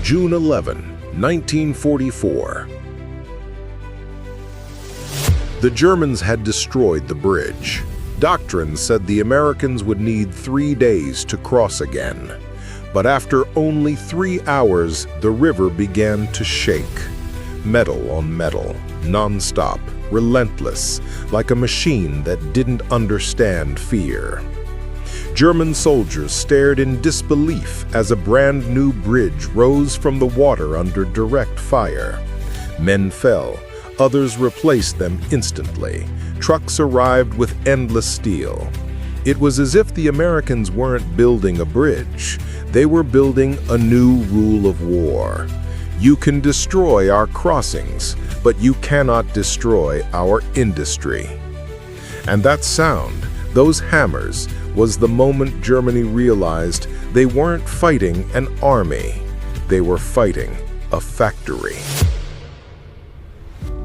June 11, 1944. The Germans had destroyed the bridge. Doctrine said the Americans would need 3 days to cross again. But after only 3 hours, the river began to shake. Metal on metal, non-stop, relentless, like a machine that didn't understand fear. German soldiers stared in disbelief as a brand new bridge rose from the water under direct fire. Men fell, others replaced them instantly. Trucks arrived with endless steel. It was as if the Americans weren't building a bridge. They were building a new rule of war. You can destroy our crossings, but you cannot destroy our industry. And that sound, those hammers, was the moment Germany realized they weren't fighting an army. They were fighting a factory.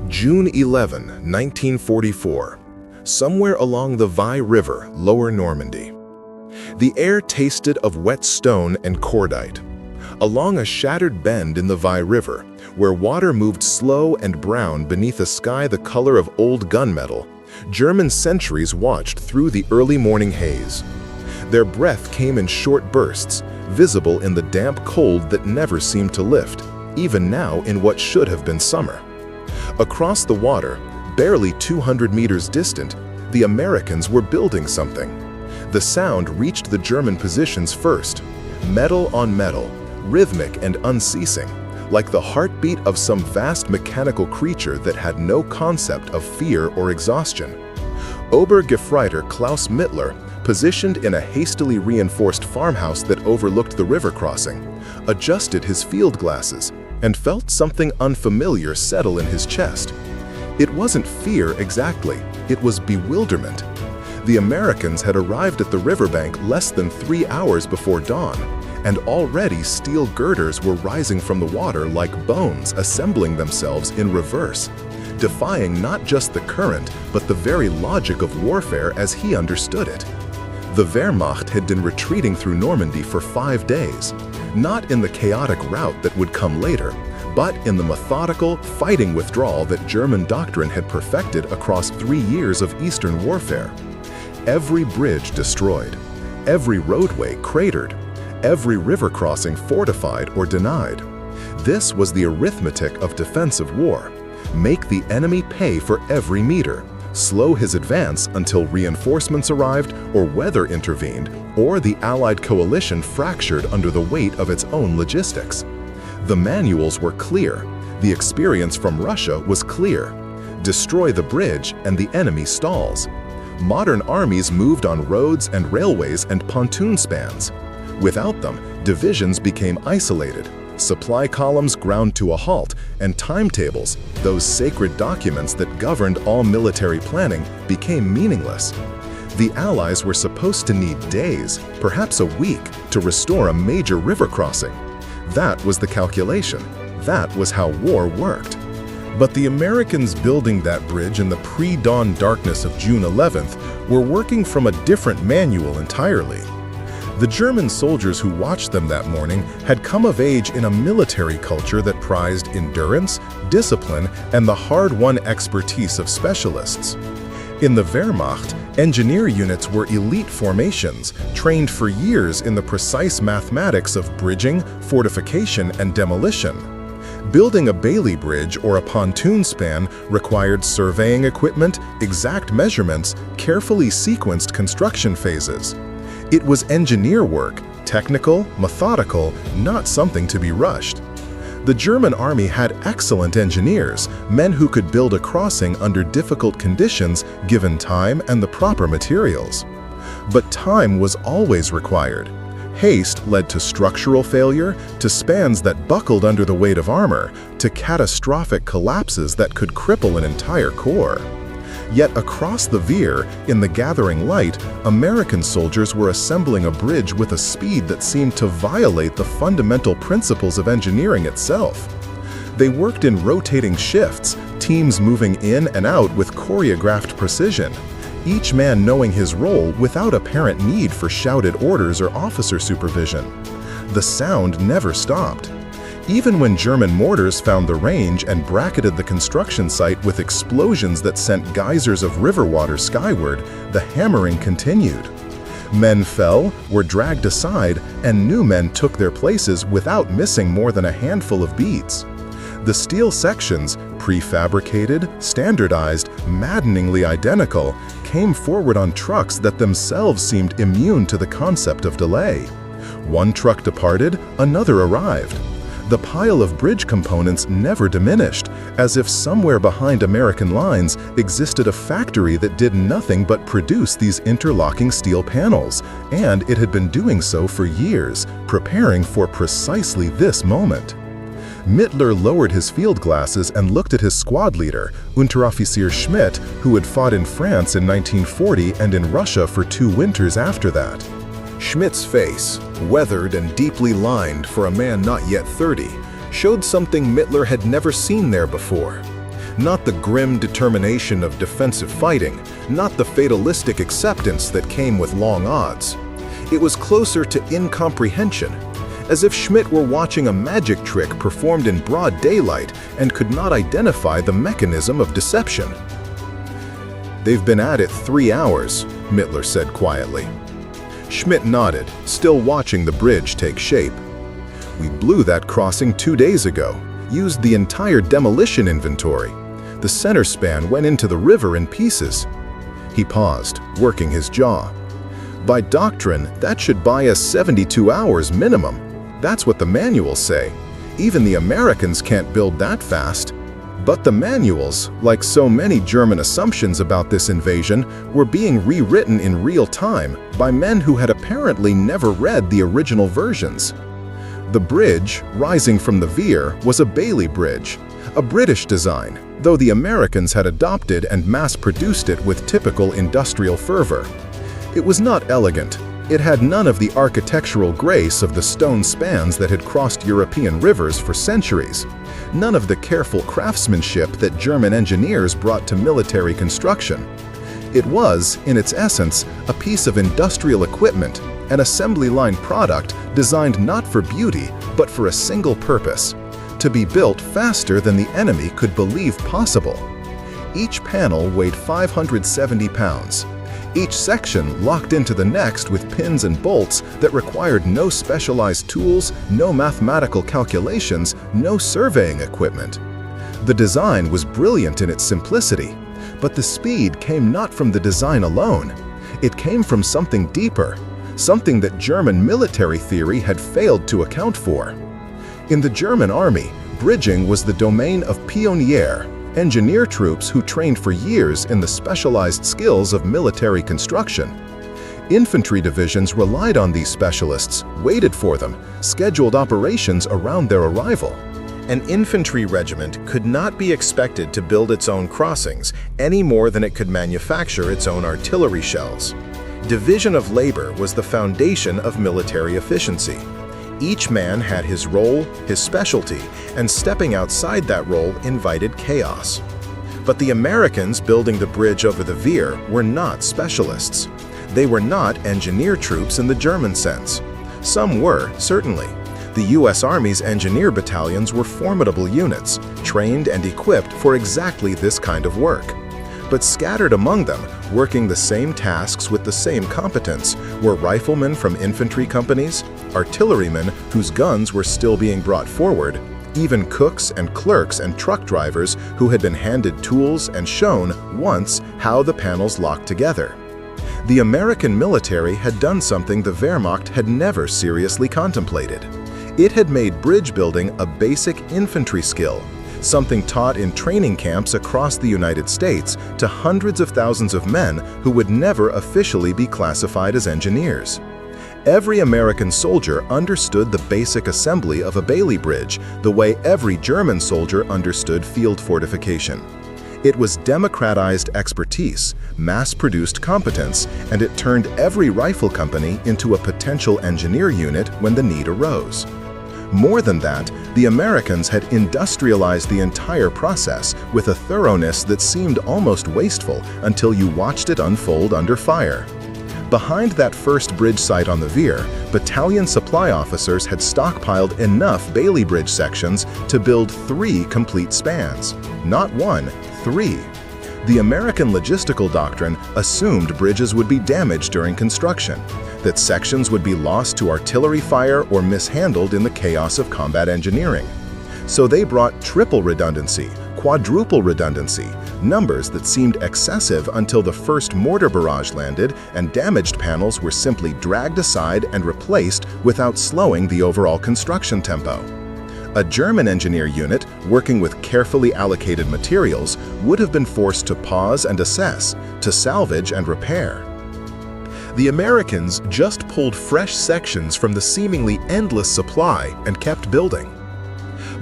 June 11, 1944. Somewhere along the Vire River, lower Normandy. The air tasted of wet stone and cordite. Along a shattered bend in the Vire River, where water moved slow and brown beneath a sky the color of old gunmetal, German sentries watched through the early morning haze. Their breath came in short bursts, visible in the damp cold that never seemed to lift, even now in what should have been summer. Across the water, barely 200 meters distant, the Americans were building something. The sound reached the German positions first, metal on metal, rhythmic and unceasing, like the heartbeat of some vast mechanical creature that had no concept of fear or exhaustion. Obergefreiter Klaus Mittler, positioned in a hastily reinforced farmhouse that overlooked the river crossing, adjusted his field glasses and felt something unfamiliar settle in his chest. It wasn't fear exactly, it was bewilderment. The Americans had arrived at the riverbank less than 3 hours before dawn, and already steel girders were rising from the water like bones assembling themselves in reverse, defying not just the current, but the very logic of warfare as he understood it. The Wehrmacht had been retreating through Normandy for 5 days, not in the chaotic rout that would come later, but in the methodical, fighting withdrawal that German doctrine had perfected across 3 years of Eastern warfare. Every bridge destroyed, every roadway cratered, every river crossing fortified or denied. This was the arithmetic of defensive war. Make the enemy pay for every meter, slow his advance until reinforcements arrived or weather intervened, or the Allied coalition fractured under the weight of its own logistics. The manuals were clear. The experience from Russia was clear. Destroy the bridge and the enemy stalls. Modern armies moved on roads and railways and pontoon spans. Without them, divisions became isolated, supply columns ground to a halt, and timetables, those sacred documents that governed all military planning, became meaningless. The Allies were supposed to need days, perhaps a week, to restore a major river crossing. That was the calculation. That was how war worked. But the Americans building that bridge in the pre-dawn darkness of June 11th were working from a different manual entirely. The German soldiers who watched them that morning had come of age in a military culture that prized endurance, discipline, and the hard-won expertise of specialists. In the Wehrmacht, engineer units were elite formations, trained for years in the precise mathematics of bridging, fortification, and demolition. Building a Bailey Bridge or a pontoon span required surveying equipment, exact measurements, carefully sequenced construction phases. It was engineer work, technical, methodical, not something to be rushed. The German army had excellent engineers, men who could build a crossing under difficult conditions given time and the proper materials. But time was always required. Haste led to structural failure, to spans that buckled under the weight of armor, to catastrophic collapses that could cripple an entire corps. Yet across the Vire, in the gathering light, American soldiers were assembling a bridge with a speed that seemed to violate the fundamental principles of engineering itself. They worked in rotating shifts, teams moving in and out with choreographed precision, each man knowing his role without apparent need for shouted orders or officer supervision. The sound never stopped. Even when German mortars found the range and bracketed the construction site with explosions that sent geysers of river water skyward, the hammering continued. Men fell, were dragged aside, and new men took their places without missing more than a handful of beats. The steel sections, prefabricated, standardized, maddeningly identical, came forward on trucks that themselves seemed immune to the concept of delay. One truck departed, another arrived. The pile of bridge components never diminished, as if somewhere behind American lines existed a factory that did nothing but produce these interlocking steel panels, and it had been doing so for years, preparing for precisely this moment. Mittler lowered his field glasses and looked at his squad leader, Unteroffizier Schmidt, who had fought in France in 1940 and in Russia for 2 winters after that. Schmidt's face, weathered and deeply lined for a man not yet 30, showed something Mittler had never seen there before. Not the grim determination of defensive fighting, not the fatalistic acceptance that came with long odds. It was closer to incomprehension, as if Schmidt were watching a magic trick performed in broad daylight and could not identify the mechanism of deception. "They've been at it 3 hours," Mittler said quietly. Schmidt nodded, still watching the bridge take shape. "We blew that crossing 2 days ago, used the entire demolition inventory. The center span went into the river in pieces." He paused, working his jaw. "By doctrine, that should buy us 72 hours minimum. That's what the manuals say. Even the Americans can't build that fast." But the manuals, like so many German assumptions about this invasion, were being rewritten in real time by men who had apparently never read the original versions. The bridge, rising from the Vire, was a Bailey bridge, a British design, though the Americans had adopted and mass-produced it with typical industrial fervor. It was not elegant. It had none of the architectural grace of the stone spans that had crossed European rivers for centuries, none of the careful craftsmanship that German engineers brought to military construction. It was, in its essence, a piece of industrial equipment, an assembly line product designed not for beauty, but for a single purpose: to be built faster than the enemy could believe possible. Each panel weighed 570 pounds. Each section locked into the next with pins and bolts that required no specialized tools, no mathematical calculations, no surveying equipment. The design was brilliant in its simplicity, but the speed came not from the design alone. It came from something deeper, something that German military theory had failed to account for. In the German army, bridging was the domain of pionniers, engineer troops who trained for years in the specialized skills of military construction. Infantry divisions relied on these specialists, waited for them, scheduled operations around their arrival. An infantry regiment could not be expected to build its own crossings any more than it could manufacture its own artillery shells. Division of labor was the foundation of military efficiency. Each man had his role, his specialty, and stepping outside that role invited chaos. But the Americans building the bridge over the Vire were not specialists. They were not engineer troops in the German sense. Some were, certainly. The U.S. Army's engineer battalions were formidable units, trained and equipped for exactly this kind of work. But scattered among them, working the same tasks with the same competence, were riflemen from infantry companies, artillerymen whose guns were still being brought forward, even cooks and clerks and truck drivers who had been handed tools and shown once how the panels locked together. The American military had done something the Wehrmacht had never seriously contemplated. It had made bridge building a basic infantry skill, something taught in training camps across the United States to hundreds of thousands of men who would never officially be classified as engineers. Every American soldier understood the basic assembly of a Bailey bridge the way every German soldier understood field fortification. It was democratized expertise, mass-produced competence, and it turned every rifle company into a potential engineer unit when the need arose. More than that, the Americans had industrialized the entire process with a thoroughness that seemed almost wasteful until you watched it unfold under fire. Behind that first bridge site on the Vire, battalion supply officers had stockpiled enough Bailey Bridge sections to build 3 complete spans. Not 1, 3. The American logistical doctrine assumed bridges would be damaged during construction, that sections would be lost to artillery fire or mishandled in the chaos of combat engineering. So they brought triple redundancy, quadruple redundancy, numbers that seemed excessive until the first mortar barrage landed and damaged panels were simply dragged aside and replaced without slowing the overall construction tempo. A German engineer unit, working with carefully allocated materials, would have been forced to pause and assess, to salvage and repair. The Americans just pulled fresh sections from the seemingly endless supply and kept building.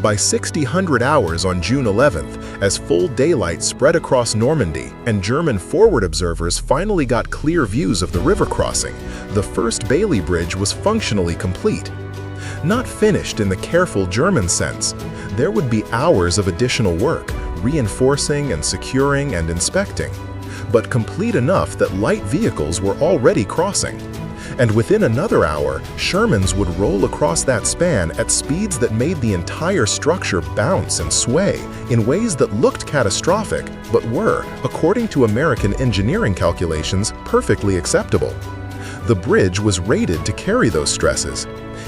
By 600 hours on June 11th, as full daylight spread across Normandy and German forward observers finally got clear views of the river crossing, the first Bailey Bridge was functionally complete. Not finished in the careful German sense, there would be hours of additional work, reinforcing and securing and inspecting, but complete enough that light vehicles were already crossing. And within another hour, Shermans would roll across that span at speeds that made the entire structure bounce and sway in ways that looked catastrophic, but were, according to American engineering calculations, perfectly acceptable. The bridge was rated to carry those stresses.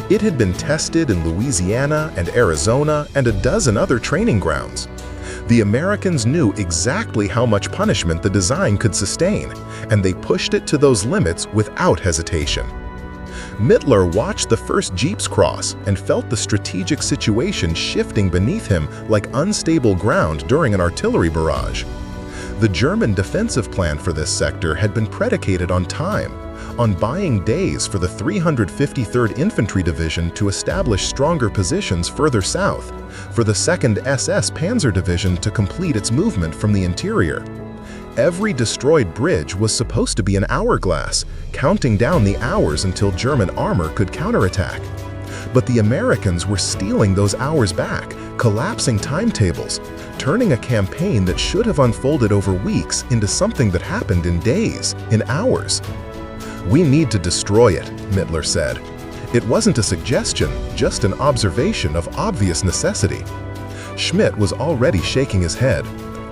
It had been tested in Louisiana and Arizona and a dozen other training grounds. The Americans knew exactly how much punishment the design could sustain, and they pushed it to those limits without hesitation. Mittler watched the first jeeps cross and felt the strategic situation shifting beneath him like unstable ground during an artillery barrage. The German defensive plan for this sector had been predicated on time, on buying days for the 353rd Infantry Division to establish stronger positions further south, for the 2nd SS Panzer Division to complete its movement from the interior. Every destroyed bridge was supposed to be an hourglass, counting down the hours until German armor could counterattack. But the Americans were stealing those hours back, collapsing timetables, turning a campaign that should have unfolded over weeks into something that happened in days, in hours. "We need to destroy it," Mittler said. It wasn't a suggestion, just an observation of obvious necessity. Schmidt was already shaking his head.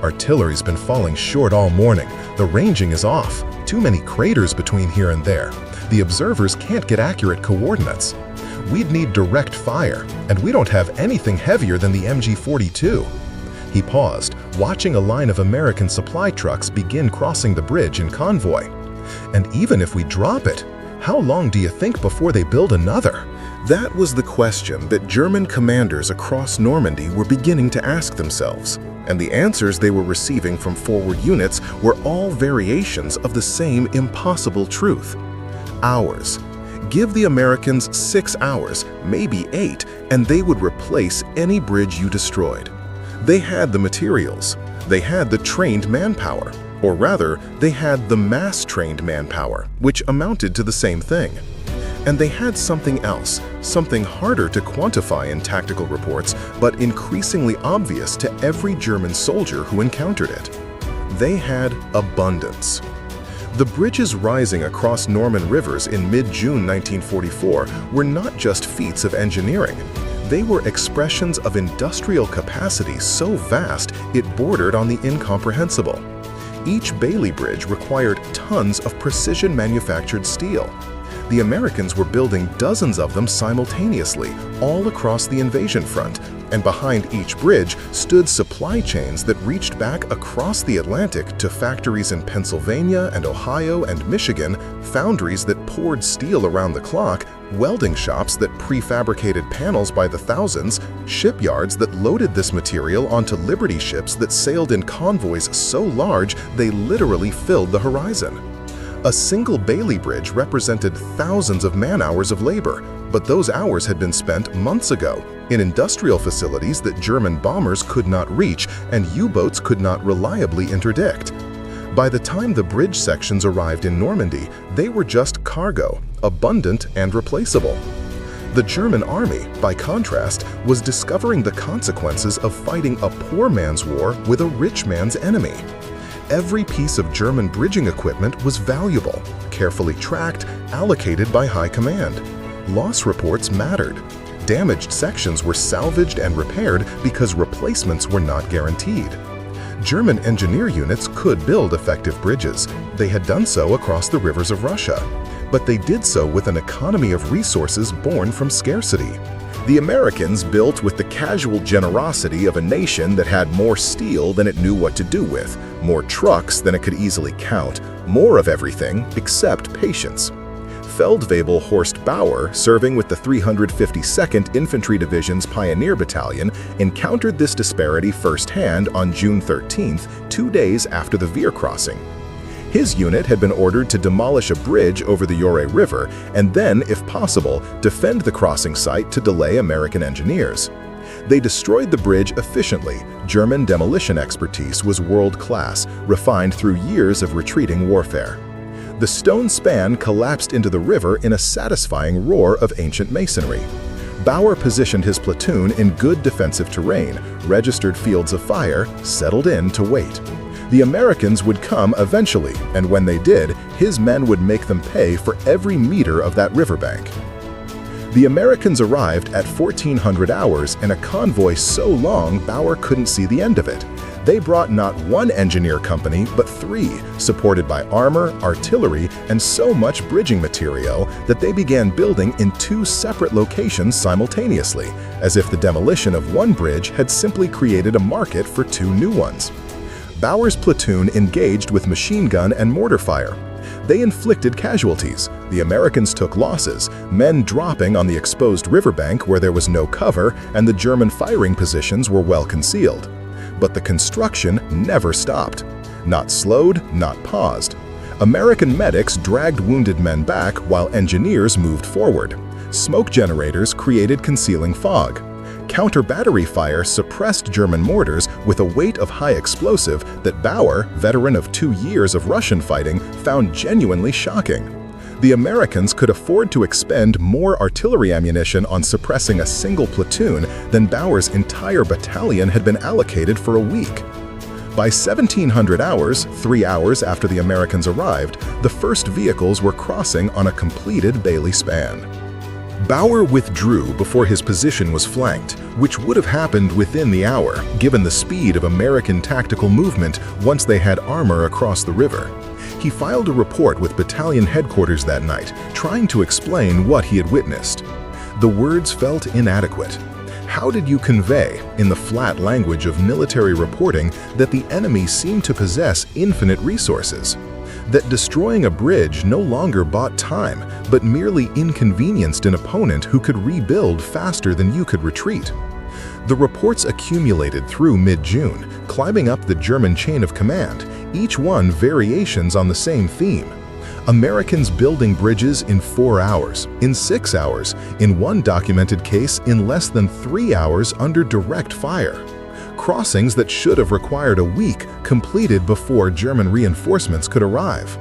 "Artillery's been falling short all morning. The ranging is off. Too many craters between here and there. The observers can't get accurate coordinates. We'd need direct fire, and we don't have anything heavier than the MG-42. He paused, watching a line of American supply trucks begin crossing the bridge in convoy. "And even if we drop it, how long do you think before they build another?" That was the question that German commanders across Normandy were beginning to ask themselves, and the answers they were receiving from forward units were all variations of the same impossible truth. Hours. Give the Americans 6 hours, maybe 8, and they would replace any bridge you destroyed. They had the materials. They had the trained manpower. Or rather, they had the mass-trained manpower, which amounted to the same thing. And they had something else, something harder to quantify in tactical reports, but increasingly obvious to every German soldier who encountered it. They had abundance. The bridges rising across Norman rivers in mid-June 1944 were not just feats of engineering. They were expressions of industrial capacity so vast it bordered on the incomprehensible. Each Bailey Bridge required tons of precision-manufactured steel. The Americans were building dozens of them simultaneously, all across the invasion front, and behind each bridge stood supply chains that reached back across the Atlantic to factories in Pennsylvania and Ohio and Michigan, foundries that poured steel around the clock, welding shops that prefabricated panels by the thousands, shipyards that loaded this material onto Liberty ships that sailed in convoys so large they literally filled the horizon. A single Bailey Bridge represented thousands of man-hours of labor, but those hours had been spent months ago in industrial facilities that German bombers could not reach and U-boats could not reliably interdict. By the time the bridge sections arrived in Normandy, they were just cargo, abundant and replaceable. The German army, by contrast, was discovering the consequences of fighting a poor man's war with a rich man's enemy. Every piece of German bridging equipment was valuable, carefully tracked, allocated by high command. Loss reports mattered. Damaged sections were salvaged and repaired because replacements were not guaranteed. German engineer units could build effective bridges. They had done so across the rivers of Russia, but they did so with an economy of resources born from scarcity. The Americans built with the casual generosity of a nation that had more steel than it knew what to do with, more trucks than it could easily count, more of everything except patience. Feldwebel Horst Bauer, serving with the 352nd Infantry Division's Pioneer Battalion, encountered this disparity firsthand on June 13th, 2 days after the Vire crossing. His unit had been ordered to demolish a bridge over the Vire River and then, if possible, defend the crossing site to delay American engineers. They destroyed the bridge efficiently. German demolition expertise was world-class, refined through years of retreating warfare. The stone span collapsed into the river in a satisfying roar of ancient masonry. Bauer positioned his platoon in good defensive terrain, registered fields of fire, settled in to wait. The Americans would come eventually, and when they did, his men would make them pay for every meter of that riverbank. The Americans arrived at 1400 hours in a convoy so long Bauer couldn't see the end of it. They brought not one engineer company, but 3, supported by armor, artillery, and so much bridging material that they began building in 2 separate locations simultaneously, as if the demolition of one bridge had simply created a market for 2 new ones. Bauer's platoon engaged with machine gun and mortar fire. They inflicted casualties. The Americans took losses, men dropping on the exposed riverbank where there was no cover and the German firing positions were well concealed. But the construction never stopped. Not slowed, not paused. American medics dragged wounded men back while engineers moved forward. Smoke generators created concealing fog. Counter-battery fire suppressed German mortars with a weight of high explosive that Bauer, veteran of 2 years of Russian fighting, found genuinely shocking. The Americans could afford to expend more artillery ammunition on suppressing a single platoon than Bauer's entire battalion had been allocated for a week. By 1700 hours, 3 hours after the Americans arrived, the first vehicles were crossing on a completed Bailey span. Bauer withdrew before his position was flanked, which would have happened within the hour, given the speed of American tactical movement once they had armor across the river. He filed a report with battalion headquarters that night, trying to explain what he had witnessed. The words felt inadequate. How did you convey, in the flat language of military reporting, that the enemy seemed to possess infinite resources? That destroying a bridge no longer bought time, but merely inconvenienced an opponent who could rebuild faster than you could retreat? The reports accumulated through mid-June, climbing up the German chain of command, each one variations on the same theme. Americans building bridges in 4 hours, in 6 hours, in one documented case in less than 3 hours under direct fire. Crossings that should have required a week completed before German reinforcements could arrive.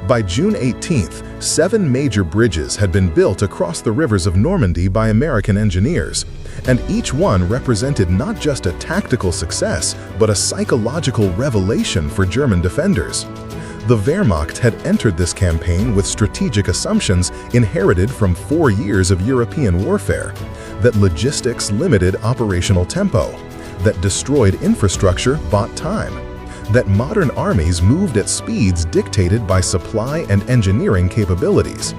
By June 18th, 7 major bridges had been built across the rivers of Normandy by American engineers, and each one represented not just a tactical success, but a psychological revelation for German defenders. The Wehrmacht had entered this campaign with strategic assumptions inherited from 4 years of European warfare, that logistics limited operational tempo, that destroyed infrastructure bought time, that modern armies moved at speeds dictated by supply and engineering capabilities.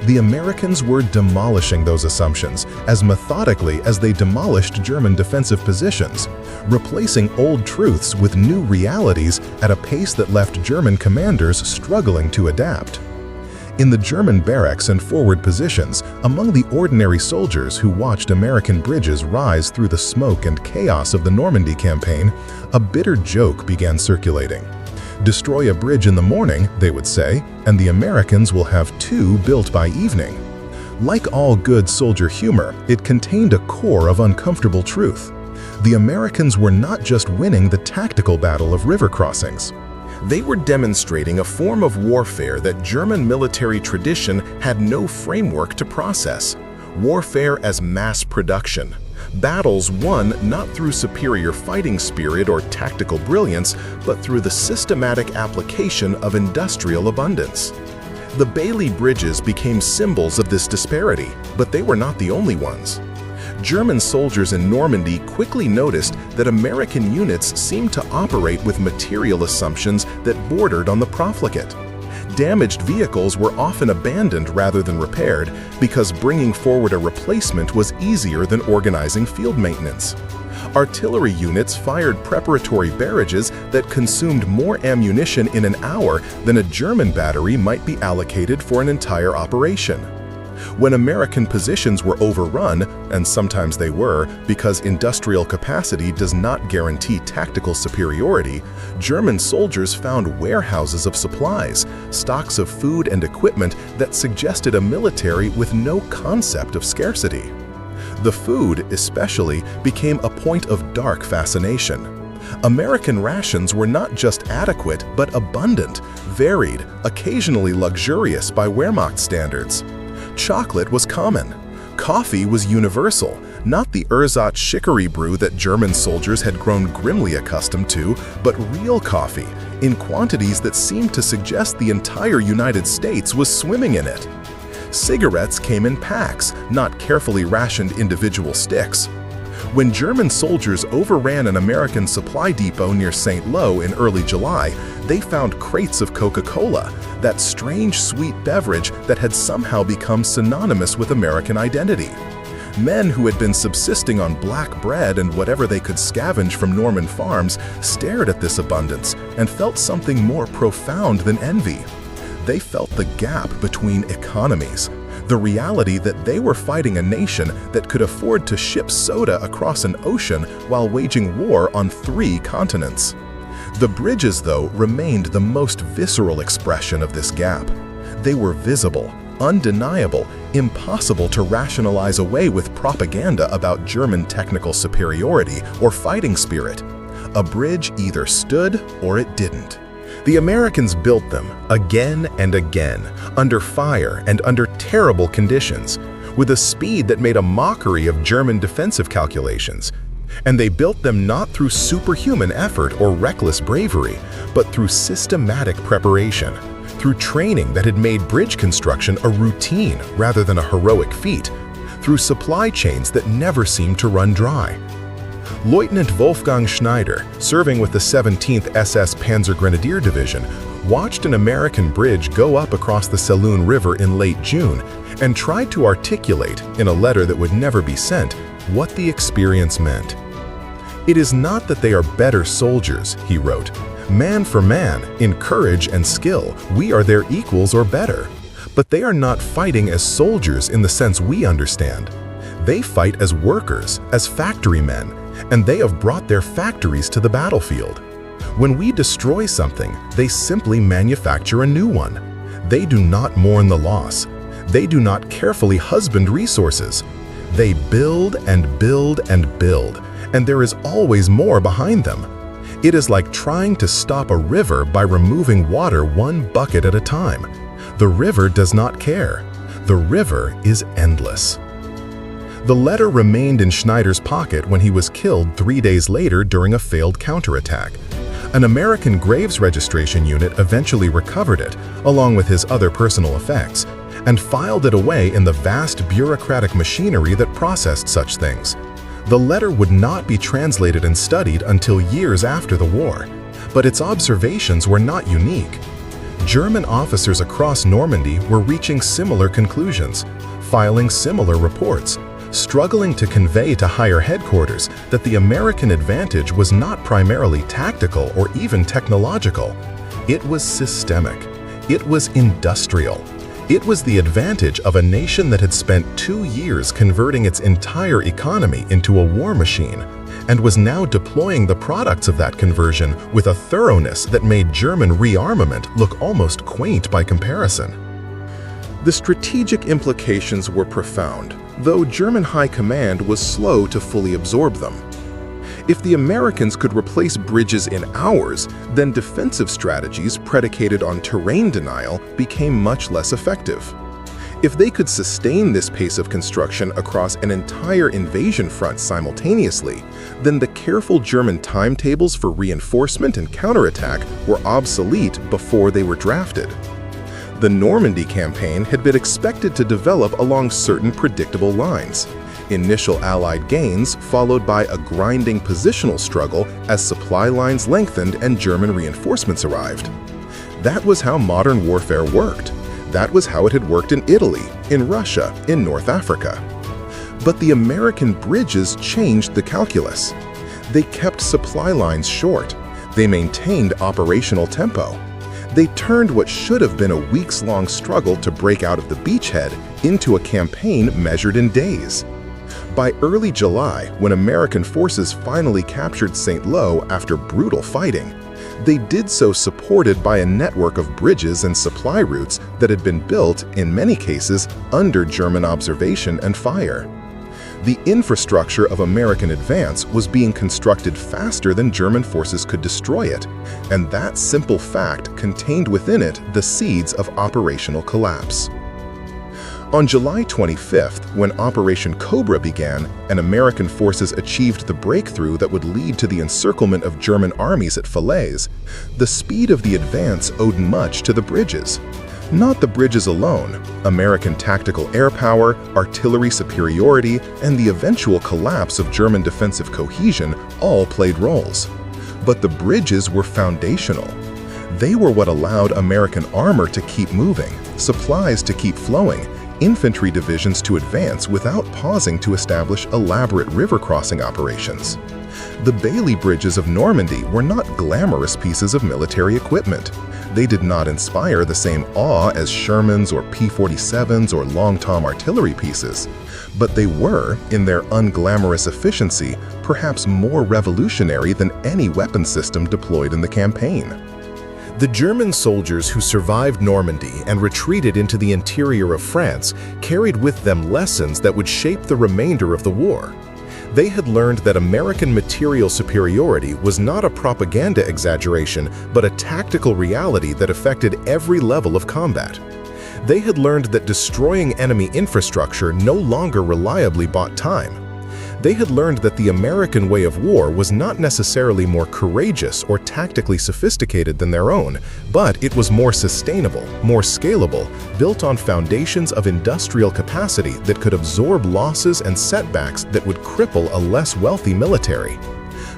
The Americans were demolishing those assumptions as methodically as they demolished German defensive positions, replacing old truths with new realities at a pace that left German commanders struggling to adapt. In the German barracks and forward positions, among the ordinary soldiers who watched American bridges rise through the smoke and chaos of the Normandy campaign, a bitter joke began circulating. Destroy a bridge in the morning, they would say, and the Americans will have 2 built by evening. Like all good soldier humor, it contained a core of uncomfortable truth. The Americans were not just winning the tactical battle of river crossings. They were demonstrating a form of warfare that German military tradition had no framework to process. Warfare as mass production. Battles won not through superior fighting spirit or tactical brilliance, but through the systematic application of industrial abundance. The Bailey bridges became symbols of this disparity, but they were not the only ones. German soldiers in Normandy quickly noticed that American units seemed to operate with material assumptions that bordered on the profligate. Damaged vehicles were often abandoned rather than repaired because bringing forward a replacement was easier than organizing field maintenance. Artillery units fired preparatory barrages that consumed more ammunition in an hour than a German battery might be allocated for an entire operation. When American positions were overrun, and sometimes they were because industrial capacity does not guarantee tactical superiority, German soldiers found warehouses of supplies, stocks of food and equipment that suggested a military with no concept of scarcity. The food, especially, became a point of dark fascination. American rations were not just adequate, but abundant, varied, occasionally luxurious by Wehrmacht standards. Chocolate was common. Coffee was universal, not the ersatz chicory brew that German soldiers had grown grimly accustomed to, but real coffee, in quantities that seemed to suggest the entire United States was swimming in it. Cigarettes came in packs, not carefully rationed individual sticks. When German soldiers overran an American supply depot near St. Lo in early July, they found crates of Coca-Cola, that strange sweet beverage that had somehow become synonymous with American identity. Men who had been subsisting on black bread and whatever they could scavenge from Norman farms stared at this abundance and felt something more profound than envy. They felt the gap between economies, the reality that they were fighting a nation that could afford to ship soda across an ocean while waging war on 3 continents. The bridges, though, remained the most visceral expression of this gap. They were visible, undeniable, impossible to rationalize away with propaganda about German technical superiority or fighting spirit. A bridge either stood or it didn't. The Americans built them again and again, under fire and under terrible conditions, with a speed that made a mockery of German defensive calculations. And they built them not through superhuman effort or reckless bravery, but through systematic preparation, through training that had made bridge construction a routine rather than a heroic feat, through supply chains that never seemed to run dry. Lieutenant Wolfgang Schneider, serving with the 17th SS Panzer Grenadier Division, watched an American bridge go up across the Saloon River in late June and tried to articulate, in a letter that would never be sent, what the experience meant. "It is not that they are better soldiers," he wrote. "Man for man, in courage and skill, we are their equals or better. But they are not fighting as soldiers in the sense we understand. They fight as workers, as factory men, and they have brought their factories to the battlefield. When we destroy something, they simply manufacture a new one. They do not mourn the loss. They do not carefully husband resources. They build and build and build, and there is always more behind them. It is like trying to stop a river by removing water one bucket at a time. The river does not care. The river is endless." The letter remained in Schneider's pocket when he was killed 3 days later during a failed counterattack. An American Graves registration unit eventually recovered it, along with his other personal effects, and filed it away in the vast bureaucratic machinery that processed such things. The letter would not be translated and studied until years after the war, but its observations were not unique. German officers across Normandy were reaching similar conclusions, filing similar reports, struggling to convey to higher headquarters that the American advantage was not primarily tactical or even technological. It was systemic. It was industrial. It was the advantage of a nation that had spent 2 years converting its entire economy into a war machine, and was now deploying the products of that conversion with a thoroughness that made German rearmament look almost quaint by comparison. The strategic implications were profound, though German high command was slow to fully absorb them. If the Americans could replace bridges in hours, then defensive strategies predicated on terrain denial became much less effective. If they could sustain this pace of construction across an entire invasion front simultaneously, then the careful German timetables for reinforcement and counterattack were obsolete before they were drafted. The Normandy campaign had been expected to develop along certain predictable lines. Initial Allied gains followed by a grinding positional struggle as supply lines lengthened and German reinforcements arrived. That was how modern warfare worked. That was how it had worked in Italy, in Russia, in North Africa. But the American bridges changed the calculus. They kept supply lines short. They maintained operational tempo. They turned what should have been a weeks-long struggle to break out of the beachhead into a campaign measured in days. By early July, when American forces finally captured St. Lo after brutal fighting, they did so supported by a network of bridges and supply routes that had been built, in many cases, under German observation and fire. The infrastructure of American advance was being constructed faster than German forces could destroy it, and that simple fact contained within it the seeds of operational collapse. On July 25th, when Operation Cobra began and American forces achieved the breakthrough that would lead to the encirclement of German armies at Falaise, the speed of the advance owed much to the bridges. Not the bridges alone. American tactical air power, artillery superiority, and the eventual collapse of German defensive cohesion all played roles. But the bridges were foundational. They were what allowed American armor to keep moving, supplies to keep flowing, infantry divisions to advance without pausing to establish elaborate river crossing operations. The Bailey bridges of Normandy were not glamorous pieces of military equipment. They did not inspire the same awe as Shermans or P-47s or Long Tom artillery pieces, but they were, in their unglamorous efficiency, perhaps more revolutionary than any weapon system deployed in the campaign. The German soldiers who survived Normandy and retreated into the interior of France carried with them lessons that would shape the remainder of the war. They had learned that American material superiority was not a propaganda exaggeration, but a tactical reality that affected every level of combat. They had learned that destroying enemy infrastructure no longer reliably bought time. They had learned that the American way of war was not necessarily more courageous or tactically sophisticated than their own, but it was more sustainable, more scalable, built on foundations of industrial capacity that could absorb losses and setbacks that would cripple a less wealthy military.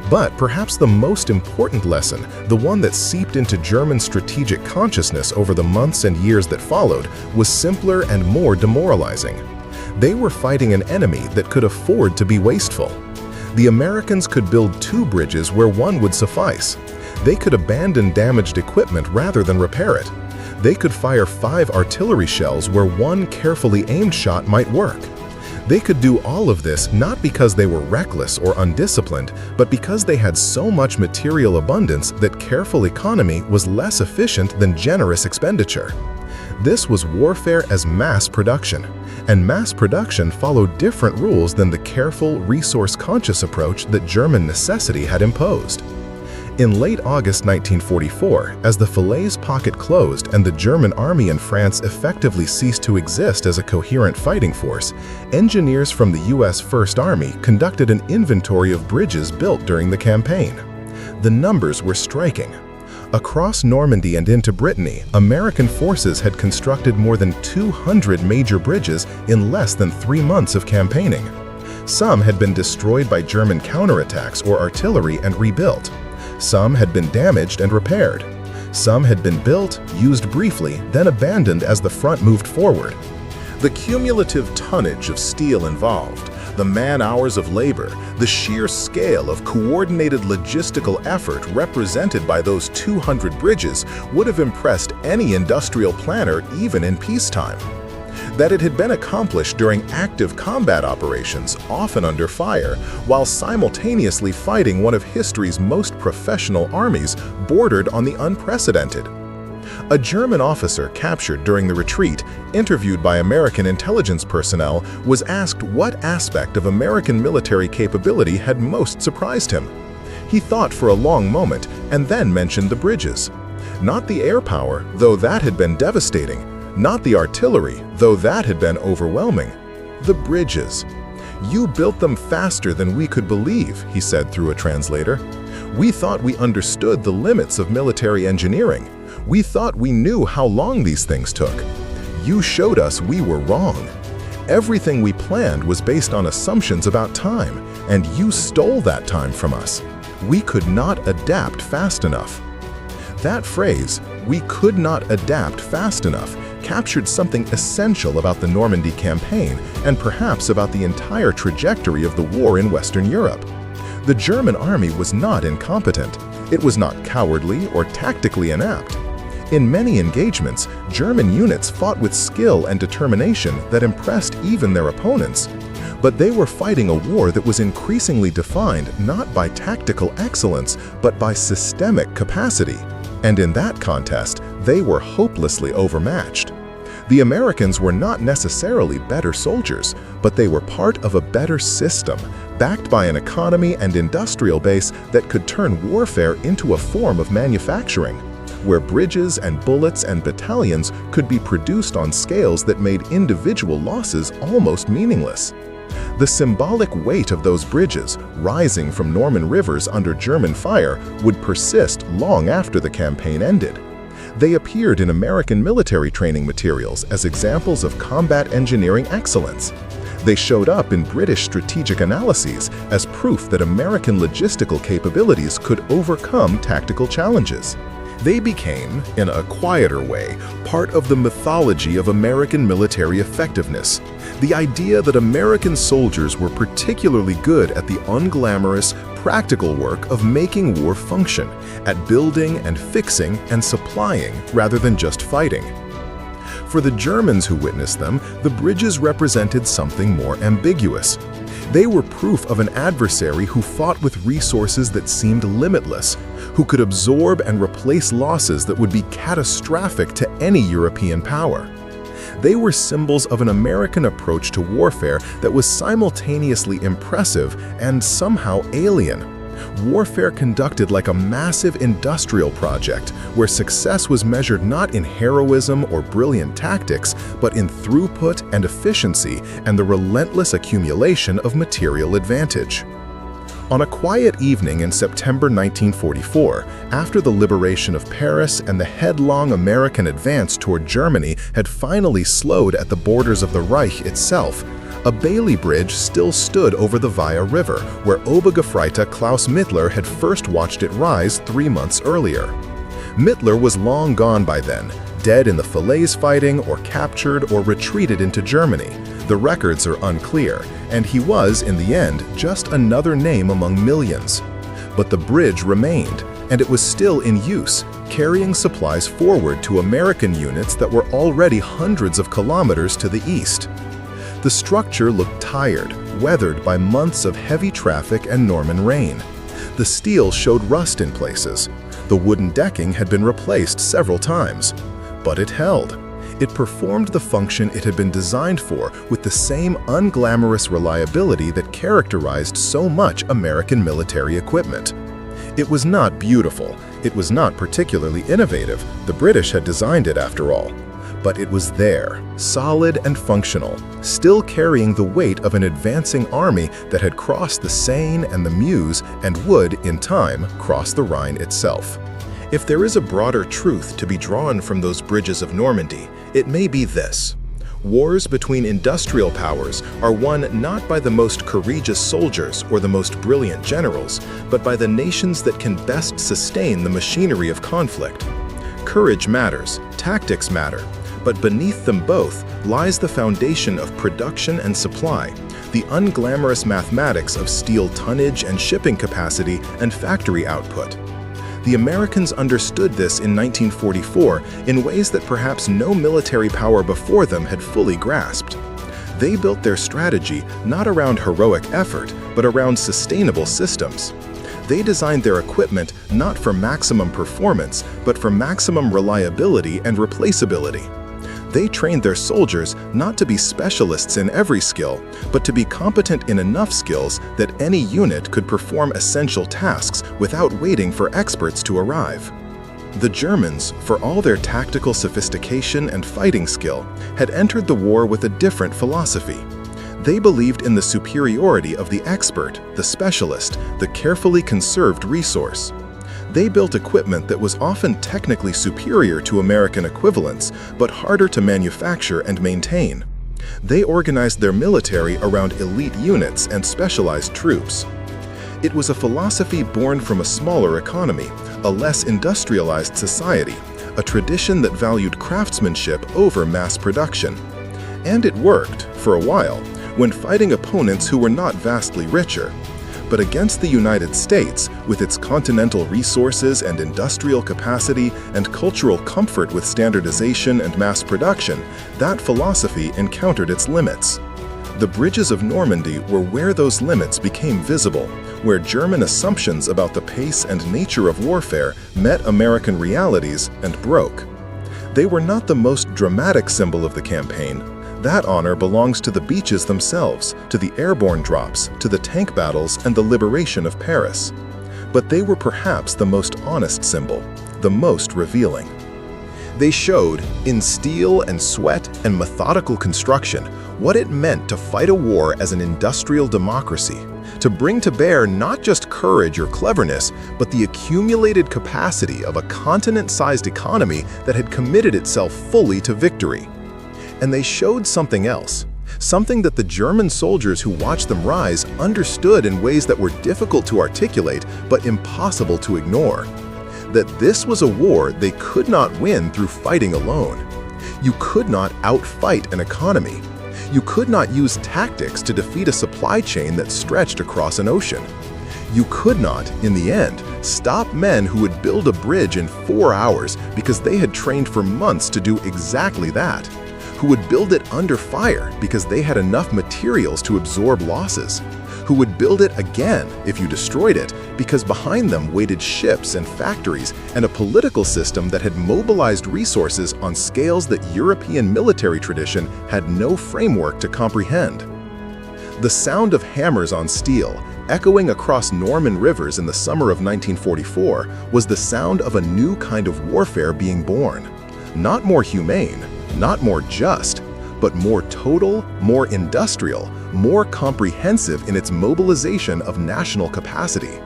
But perhaps the most important lesson, the one that seeped into German strategic consciousness over the months and years that followed, was simpler and more demoralizing. They were fighting an enemy that could afford to be wasteful. The Americans could build 2 bridges where one would suffice. They could abandon damaged equipment rather than repair it. They could fire 5 artillery shells where one carefully aimed shot might work. They could do all of this not because they were reckless or undisciplined, but because they had so much material abundance that careful economy was less efficient than generous expenditure. This was warfare as mass production, and mass production followed different rules than the careful, resource-conscious approach that German necessity had imposed. In late August 1944, as the Falaise pocket closed and the German army in France effectively ceased to exist as a coherent fighting force, engineers from the U.S. First Army conducted an inventory of bridges built during the campaign. The numbers were striking. Across Normandy and into Brittany, American forces had constructed more than 200 major bridges in less than 3 months of campaigning. Some had been destroyed by German counterattacks or artillery and rebuilt. Some had been damaged and repaired. Some had been built, used briefly, then abandoned as the front moved forward. The cumulative tonnage of steel involved, the man-hours of labor, the sheer scale of coordinated logistical effort represented by those 200 bridges would have impressed any industrial planner even in peacetime. That it had been accomplished during active combat operations, often under fire, while simultaneously fighting one of history's most professional armies, bordered on the unprecedented. A German officer captured during the retreat, interviewed by American intelligence personnel, was asked what aspect of American military capability had most surprised him. He thought for a long moment and then mentioned the bridges. Not the air power, though that had been devastating. Not the artillery, though that had been overwhelming. The bridges. "You built them faster than we could believe," he said through a translator. "We thought we understood the limits of military engineering. We thought we knew how long these things took. You showed us we were wrong. Everything we planned was based on assumptions about time, and you stole that time from us. We could not adapt fast enough." That phrase, "we could not adapt fast enough," captured something essential about the Normandy campaign and perhaps about the entire trajectory of the war in Western Europe. The German army was not incompetent. It was not cowardly or tactically inept. In many engagements, German units fought with skill and determination that impressed even their opponents. But they were fighting a war that was increasingly defined not by tactical excellence, but by systemic capacity. And in that contest, they were hopelessly overmatched. The Americans were not necessarily better soldiers, but they were part of a better system, backed by an economy and industrial base that could turn warfare into a form of manufacturing, where bridges and bullets and battalions could be produced on scales that made individual losses almost meaningless. The symbolic weight of those bridges, rising from Norman rivers under German fire, would persist long after the campaign ended. They appeared in American military training materials as examples of combat engineering excellence. They showed up in British strategic analyses as proof that American logistical capabilities could overcome tactical challenges. They became, in a quieter way, part of the mythology of American military effectiveness. The idea that American soldiers were particularly good at the unglamorous, practical work of making war function, at building and fixing and supplying rather than just fighting. For the Germans who witnessed them, the bridges represented something more ambiguous. They were proof of an adversary who fought with resources that seemed limitless, who could absorb and replace losses that would be catastrophic to any European power. They were symbols of an American approach to warfare that was simultaneously impressive and somehow alien. Warfare conducted like a massive industrial project, where success was measured not in heroism or brilliant tactics, but in throughput and efficiency and the relentless accumulation of material advantage. On a quiet evening in September 1944, after the liberation of Paris and the headlong American advance toward Germany had finally slowed at the borders of the Reich itself, a Bailey bridge still stood over the Vire River, where Obergefreiter Klaus Mittler had first watched it rise 3 months earlier. Mittler was long gone by then, dead in the Falaise fighting or captured or retreated into Germany. The records are unclear, and he was, in the end, just another name among millions. But the bridge remained, and it was still in use, carrying supplies forward to American units that were already hundreds of kilometers to the east. The structure looked tired, weathered by months of heavy traffic and Norman rain. The steel showed rust in places. The wooden decking had been replaced several times. But it held. It performed the function it had been designed for with the same unglamorous reliability that characterized so much American military equipment. It was not beautiful. It was not particularly innovative. The British had designed it after all. But it was there, solid and functional, still carrying the weight of an advancing army that had crossed the Seine and the Meuse and would, in time, cross the Rhine itself. If there is a broader truth to be drawn from those bridges of Normandy, it may be this. Wars between industrial powers are won not by the most courageous soldiers or the most brilliant generals, but by the nations that can best sustain the machinery of conflict. Courage matters, tactics matter, but beneath them both lies the foundation of production and supply, the unglamorous mathematics of steel tonnage and shipping capacity and factory output. The Americans understood this in 1944 in ways that perhaps no military power before them had fully grasped. They built their strategy not around heroic effort, but around sustainable systems. They designed their equipment not for maximum performance, but for maximum reliability and replaceability. They trained their soldiers not to be specialists in every skill, but to be competent in enough skills that any unit could perform essential tasks without waiting for experts to arrive. The Germans, for all their tactical sophistication and fighting skill, had entered the war with a different philosophy. They believed in the superiority of the expert, the specialist, the carefully conserved resource. They built equipment that was often technically superior to American equivalents, but harder to manufacture and maintain. They organized their military around elite units and specialized troops. It was a philosophy born from a smaller economy, a less industrialized society, a tradition that valued craftsmanship over mass production. And it worked, for a while, when fighting opponents who were not vastly richer. But against the United States, with its continental resources and industrial capacity and cultural comfort with standardization and mass production, that philosophy encountered its limits. The bridges of Normandy were where those limits became visible, where German assumptions about the pace and nature of warfare met American realities and broke. They were not the most dramatic symbol of the campaign. That honor belongs to the beaches themselves, to the airborne drops, to the tank battles and the liberation of Paris. But they were perhaps the most honest symbol, the most revealing. They showed, in steel and sweat and methodical construction, what it meant to fight a war as an industrial democracy, to bring to bear not just courage or cleverness, but the accumulated capacity of a continent-sized economy that had committed itself fully to victory. And they showed something else, something that the German soldiers who watched them rise understood in ways that were difficult to articulate but impossible to ignore. That this was a war they could not win through fighting alone. You could not outfight an economy. You could not use tactics to defeat a supply chain that stretched across an ocean. You could not, in the end, stop men who would build a bridge in 4 hours because they had trained for months to do exactly that, who would build it under fire because they had enough materials to absorb losses, who would build it again if you destroyed it because behind them waited ships and factories and a political system that had mobilized resources on scales that European military tradition had no framework to comprehend. The sound of hammers on steel, echoing across Norman rivers in the summer of 1944, was the sound of a new kind of warfare being born. Not more humane, not more just, but more total, more industrial, more comprehensive in its mobilization of national capacity.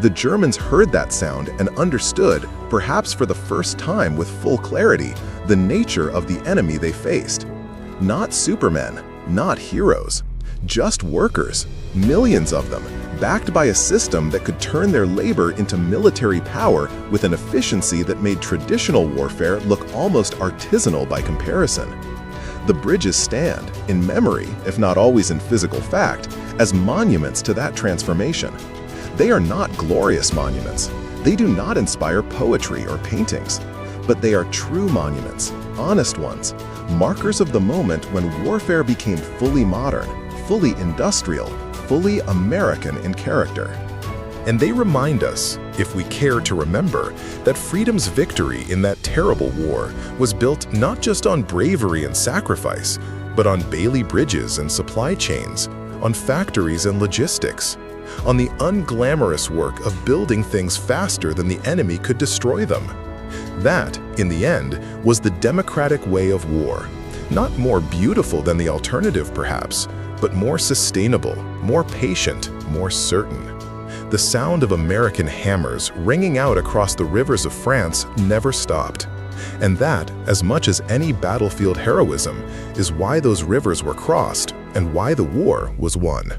The Germans heard that sound and understood, perhaps for the first time with full clarity, the nature of the enemy they faced. Not supermen, not heroes, just workers, millions of them, backed by a system that could turn their labor into military power with an efficiency that made traditional warfare look almost artisanal by comparison. The bridges stand, in memory, if not always in physical fact, as monuments to that transformation. They are not glorious monuments. They do not inspire poetry or paintings. But they are true monuments, honest ones, markers of the moment when warfare became fully modern, fully industrial, fully American in character. And they remind us, if we care to remember, that freedom's victory in that terrible war was built not just on bravery and sacrifice, but on Bailey bridges and supply chains, on factories and logistics, on the unglamorous work of building things faster than the enemy could destroy them. That, in the end, was the democratic way of war, not more beautiful than the alternative perhaps, but more sustainable, more patient, more certain. The sound of American hammers ringing out across the rivers of France never stopped. And that, as much as any battlefield heroism, is why those rivers were crossed and why the war was won.